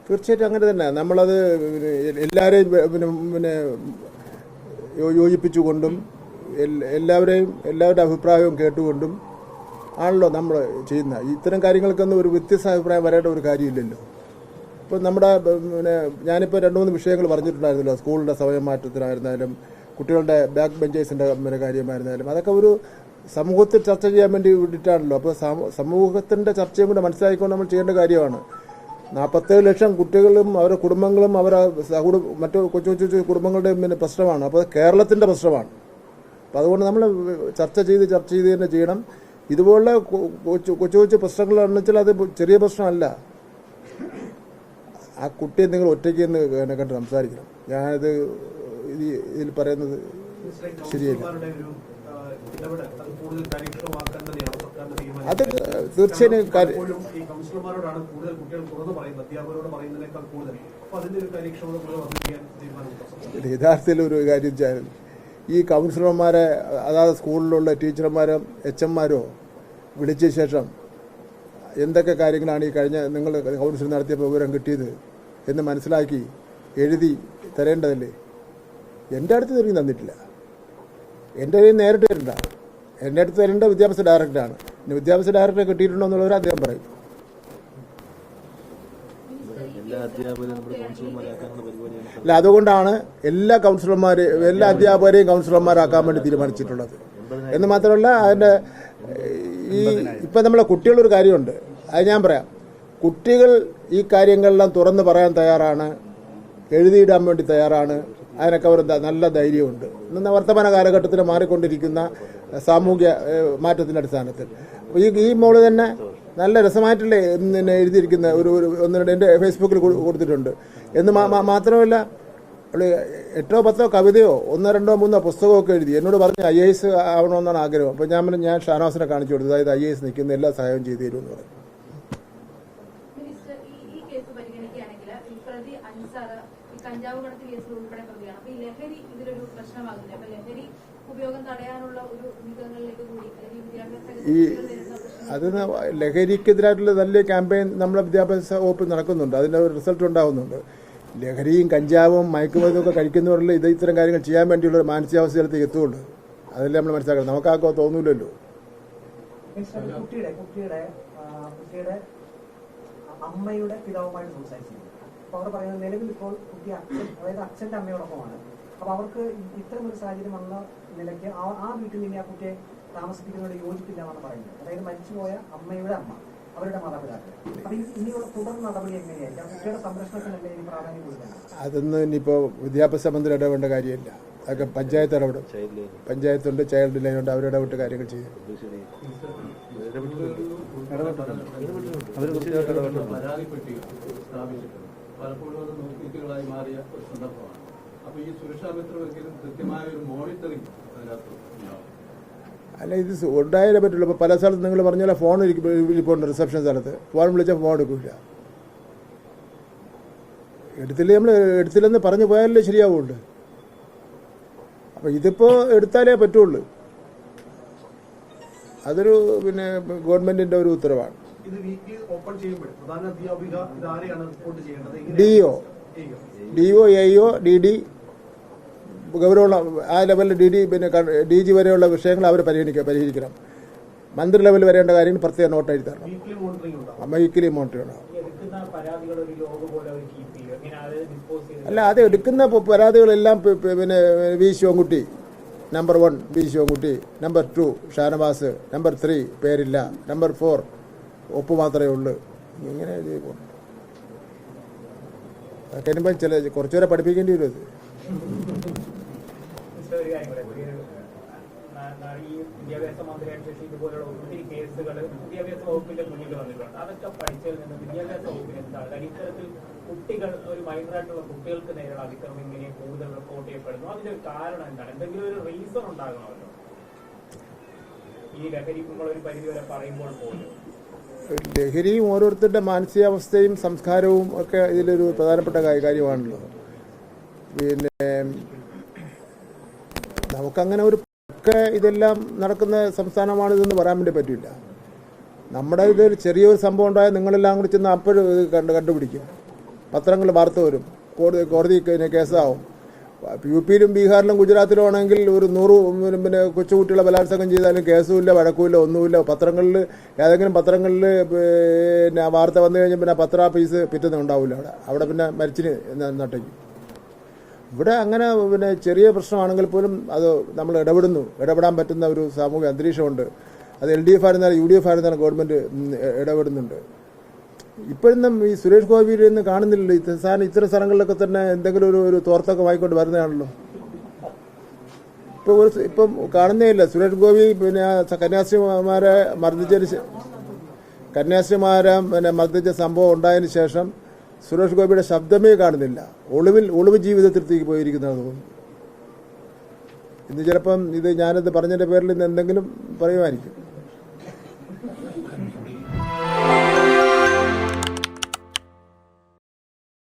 തീർച്ചയായിട്ടും അങ്ങനെ തന്നെ. നമ്മളത് എല്ലാവരെയും യോജിപ്പിച്ചുകൊണ്ടും എല്ലാവരുടെ അഭിപ്രായവും കേട്ടുകൊണ്ടും ആണല്ലോ നമ്മൾ ചെയ്യുന്നത്. ഇത്തരം കാര്യങ്ങൾക്കൊന്നും ഒരു വ്യത്യസ്ത അഭിപ്രായം വരേണ്ട ഒരു കാര്യമില്ലല്ലോ. ഇപ്പോൾ നമ്മുടെ ഞാനിപ്പോൾ 2-3 വിഷയങ്ങൾ പറഞ്ഞിട്ടുണ്ടായിരുന്നല്ലോ. സ്കൂളിൻ്റെ സമയം മാറ്റത്തിനായിരുന്നാലും കുട്ടികളുടെ ബാക്ക് ബെഞ്ചേഴ്സിൻ്റെ കാര്യമായിരുന്നാലും അതൊക്കെ ഒരു സമൂഹത്തിൽ ചർച്ച ചെയ്യാൻ വേണ്ടിയിട്ടാണല്ലോ. അപ്പോൾ സമൂഹത്തിൻ്റെ ചർച്ചയും കൂടെ മനസ്സിലാക്കിക്കൊണ്ട് നമ്മൾ ചെയ്യേണ്ട കാര്യമാണ്. 47 ലക്ഷം കുട്ടികളും അവരുടെ കുടുംബങ്ങളും മറ്റു കൊച്ചു കുടുംബങ്ങളുടെയും പ്രശ്നമാണ്. അപ്പോൾ കേരളത്തിൻ്റെ പ്രശ്നമാണ്. അപ്പോൾ അതുകൊണ്ട് നമ്മൾ ചർച്ച ചെയ്ത് തന്നെ ചെയ്യണം. ഇതുപോലുള്ള കൊച്ചു പ്രശ്നങ്ങളാണെന്ന് വെച്ചാൽ അത് ചെറിയ പ്രശ്നമല്ല. ആ കുട്ടിയെ നിങ്ങൾ ഒറ്റയ്ക്ക് എന്ന് കണ്ട് സംസാരിക്കണം. ഞാനത് ഇതിൽ പറയുന്നത് ശരിയല്ല. അത് തീർച്ചയായും യഥാർത്ഥത്തിൽ ഒരു കാര്യം വെച്ചാൽ ഈ കൗൺസിലർമാരെ അതായത് സ്കൂളിലുള്ള ടീച്ചർമാരോ എച്ച്എംമാരോ വിളിച്ച ശേഷം എന്തൊക്കെ കാര്യങ്ങളാണ് ഈ കഴിഞ്ഞ നിങ്ങൾ കൗൺസിൽ നടത്തിയപ്പോൾ വിവരം കിട്ടിയത് എന്ന് മനസ്സിലാക്കി എഴുതി തരേണ്ടതല്ലേ. എൻ്റെ അടുത്ത് തിരിഞ്ഞ് തന്നിട്ടില്ല. എൻ്റെ കയ്യിൽ നേരിട്ട് തരണ്ട. എൻ്റെ അടുത്ത് തരേണ്ട വിദ്യാഭ്യാസ ഡയറക്ടറാണ്. ഇനി വിദ്യാഭ്യാസ ഡയറക്ടറെ കിട്ടിയിട്ടുണ്ടോ എന്നുള്ളവർ അദ്ദേഹം പറയും. അല്ല, അതുകൊണ്ടാണ് എല്ലാ അധ്യാപകരെയും കൗൺസിലർമാരാക്കാൻ വേണ്ടി തീരുമാനിച്ചിട്ടുള്ളത്. എന്ന് മാത്രമല്ല അതിൻ്റെ ഇപ്പം നമ്മളെ കുട്ടികളൊരു കാര്യമുണ്ട്. അത് ഞാൻ പറയാം. കുട്ടികൾ ഈ കാര്യങ്ങളെല്ലാം തുറന്ന് പറയാൻ തയ്യാറാണ്, എഴുതിയിടാൻ വേണ്ടി തയ്യാറാണ്. അതിനൊക്കെ ഒരു നല്ല ധൈര്യമുണ്ട്. ഇന്ന് വർത്തമാന കാലഘട്ടത്തിൽ മാറിക്കൊണ്ടിരിക്കുന്ന സാമൂഹ്യ മാറ്റത്തിൻ്റെ അടിസ്ഥാനത്തിൽ ഈ മോള് തന്നെ നല്ല രസമായിട്ടല്ലേ എഴുതിയിരിക്കുന്ന ഒരു 1-2 എൻ്റെ ഫേസ്ബുക്കിൽ കൊടുത്തിട്ടുണ്ട്. എന്ന് മാത്രമല്ല 8-10 കവിതയോ 1-2-3 പുസ്തകമൊക്കെ എഴുതി എന്നോട് പറഞ്ഞ് IAS ആവണമെന്നാണ് ആഗ്രഹം. അപ്പോൾ ഞാൻ ഷാനവാസിനെ കാണിച്ചു കൊടുത്തു. അതായത് IAS നിൽക്കുന്ന എല്ലാ സഹായവും ചെയ്തു തരുമെന്ന് പറഞ്ഞു. ലഹരിക്കെതിരായിട്ടുള്ള നല്ല ക്യാമ്പയിൻ നമ്മളെ വിദ്യാഭ്യാസ വകുപ്പ് നടക്കുന്നുണ്ട്. അതിൻ്റെ ഒരു റിസൾട്ട് ഉണ്ടാകുന്നുണ്ട്. ലഹരിയും കഞ്ചാവും മയക്കുമരുന്നും ഒക്കെ കഴിക്കുന്നവരിൽ ഇത്തരം കാര്യങ്ങൾ ചെയ്യാൻ വേണ്ടിയുള്ള ഒരു മാനസികാവസ്ഥയിലേക്ക് എത്തുകയുള്ളൂ. അതല്ലേ നമ്മൾ മനസ്സിലാക്കണം. നമുക്കാർക്കോ തോന്നൂലല്ലോ. അമ്മയുടെ പിതാവുമായിട്ട് സംസാരിച്ചു. അപ്പോൾ അവർ പറയുന്നത് നിലവിൽ ഇപ്പോൾ കുട്ടി അച്ഛൻ്റെ അമ്മയോടൊപ്പമാണ്. അപ്പോൾ അവർക്ക് ഇത്തരമൊരു സാഹചര്യം വന്ന നിലയ്ക്ക് ആ വീട്ടിൽ നിന്ന് ആ കുട്ടിയെ താമസിപ്പിക്കുന്നതിനോട് യോജിപ്പില്ല എന്നാണ് പറയുന്നത്. അതായത് മരിച്ചുപോയ അമ്മയുടെ അമ്മ, അവരുടെ മാതാപിതാക്കൾ. അപ്പോൾ ഇനിയുള്ള തുടർ നടപടി എങ്ങനെയായിരിക്കും? കുട്ടിയുടെ സംരക്ഷണത്തിനല്ലേ ഇനി പ്രാധാന്യം കൊടുക്കുന്നത്? അതൊന്നും ഇനിയിപ്പോൾ വിദ്യാഭ്യാസ മന്ത്രി ഇടപെടേണ്ട കാര്യമില്ല. അതൊക്കെ പഞ്ചായത്ത് ഇടപെടും. പഞ്ചായത്തുണ്ട്, ചൈൽഡ് ലൈനുണ്ട്, അവരിടപെട്ട് കാര്യങ്ങൾ ചെയ്യും. പലപ്പോഴും അത് നോക്കിക്കുകളായി മാറിയ ഒരു സന്ദർഭമാണ്. അപ്പോൾ ഈ സുരക്ഷാ മിത്രമെങ്കിലും കൃത്യമായ ഒരു മോണിറ്ററിംഗ് അതിനകത്ത് ഉണ്ടാവും. അല്ല, ഇത് ഉണ്ടായാലേ പറ്റുള്ളൂ. ഇപ്പോൾ പല സ്ഥലത്ത് നിങ്ങൾ പറഞ്ഞാൽ ഫോൺ ഇരിപ്പുണ്ട് റിസപ്ഷൻ സ്ഥലത്ത്. ഫോൺ വിളിച്ചാൽ ഫോൺ എടുക്കില്ല. എടുത്തില്ലെന്ന് പറഞ്ഞു പോയാലേ ശരിയാവുള്ളൂ. അപ്പോൾ ഇതിപ്പോൾ എടുത്താലേ പറ്റുള്ളൂ. അതൊരു ഗവൺമെന്റിന്റെ ഒരു ഉത്തരവാണ്. DO AO DD ഗൗരവമുള്ള ആ ലെവലിൽ DG വരെയുള്ള വിഷയങ്ങൾ അവർ പരിഹരിക്കണം. മന്ത്രി ലെവൽ വരേണ്ട കാര്യങ്ങൾ പ്രത്യേക നോട്ട് എഴുതി തരണം. വീക്കിലി മോണിറ്ററിംഗ് ഉണ്ടാവും. അല്ല, അത് എടുക്കുന്ന പരാതികളെല്ലാം V Sivankutty number 1 V Sivankutty, number 2 Shanavas, number 3 പേരില്ല, നമ്പർ 4 ഒപ്പ് മാത്രമേ ഉള്ളൂ. ഇങ്ങനെ കഴിയുമ്പോൾ കുറച്ചുപേരെ പഠിപ്പിക്കേണ്ടി വരും. അത് വിദ്യാഭ്യാസ മന്ത്രിയായിട്ട് ഇതുപോലുള്ള ഒത്തിരി കേസുകൾ വിദ്യാഭ്യാസ വകുപ്പിന്റെ മുന്നിൽ വന്നിട്ടുണ്ട്. അതൊക്കെ പഠിച്ചതിൽ നിന്ന് വിദ്യാഭ്യാസ വകുപ്പിന് എന്താണ് ഇത്തരത്തിൽ കുട്ടികൾ ഒരു മൈനറായിട്ടുള്ള കുട്ടികൾക്ക് നേരെയുള്ള അതിക്രമം ഇങ്ങനെ കൂടുതൽ റിപ്പോർട്ട് ചെയ്യപ്പെടുന്നു? അതിന്റെ ഒരു കാരണം എന്താണ്? എന്തെങ്കിലും ഒരു റീസൺ ഉണ്ടാകണമല്ലോ. ഈ ലഹരി ഒരു പരിധി വരെ പറയുമ്പോൾ പോലും ലഹരിയും ഓരോരുത്തരുടെ മാനസികാവസ്ഥയും സംസ്കാരവും ഒക്കെ ഇതിലൊരു പ്രധാനപ്പെട്ട കാര്യമാണല്ലോ. നമുക്കങ്ങനെ ഒക്കെ ഇതെല്ലാം നടക്കുന്ന സംസ്ഥാനമാണിതെന്ന് പറയാൻ വേണ്ടി പറ്റില്ല. നമ്മുടെ ഇതിൽ ചെറിയൊരു സംഭവം ഉണ്ടായാൽ നിങ്ങളെല്ലാം കൂടി ചെന്ന് അപ്പോഴും കണ്ടുപിടിക്കും. പത്രങ്ങൾ വാർത്ത വരും, കോടതി കേസാവും. UP-ലും ബീഹാറിലും ഗുജറാത്തിലും ആണെങ്കിൽ ഒരു 100 പിന്നെ കൊച്ചുകുട്ടികളെ ബലാത്സംഗം ചെയ്താലും കേസുമില്ല, വഴക്കുമില്ല, ഒന്നുമില്ല. പത്രങ്ങളിൽ ഏതെങ്കിലും പത്രങ്ങളിൽ പിന്നെ വാർത്ത വന്നു കഴിഞ്ഞാൽ പിന്നെ പത്ര പീസ് പിറ്റൊന്നും ഉണ്ടാവില്ല അവിടെ പിന്നെ മരിച്ചിന് നട്ടയ്ക്കും. ഇവിടെ അങ്ങനെ പിന്നെ ചെറിയ പ്രശ്നമാണെങ്കിൽ പോലും അത് നമ്മൾ ഇടപെടാൻ പറ്റുന്ന ഒരു സാമൂഹിക അന്തരീക്ഷമുണ്ട്. അത് LDF ആയിരുന്നാലും UDF ആയിരുന്നാലും ഗവൺമെൻറ് ഇടപെടുന്നുണ്ട്. ഇപ്പോഴൊന്നും ഈ സുരേഷ് ഗോപിയിൽ നിന്ന് കാണുന്നില്ലല്ലോ. ഇത്തരം സ്ഥലങ്ങളിലൊക്കെ തന്നെ എന്തെങ്കിലും ഒരു തോർത്തൊക്കെ വാങ്ങിക്കൊണ്ട് വരുന്നതാണല്ലോ. ഇപ്പം കാണുന്നേ ഇല്ല. സുരേഷ് ഗോപി പിന്നെ കന്യാസ്ത്രീമാരെ മർദ്ദിച്ച സംഭവം ഉണ്ടായതിനു ശേഷം സുരേഷ് ഗോപിയുടെ ശബ്ദമേ കാണുന്നില്ല. ഒളിവ് ജീവിതത്തിലേക്ക് പോയിരിക്കുന്നത് തോന്നുന്നു. ഇന്ന് ചിലപ്പം ഞാനത് പറഞ്ഞതിൻ്റെ പേരിൽ ഇന്ന് എന്തെങ്കിലും പറയുമായിരിക്കും.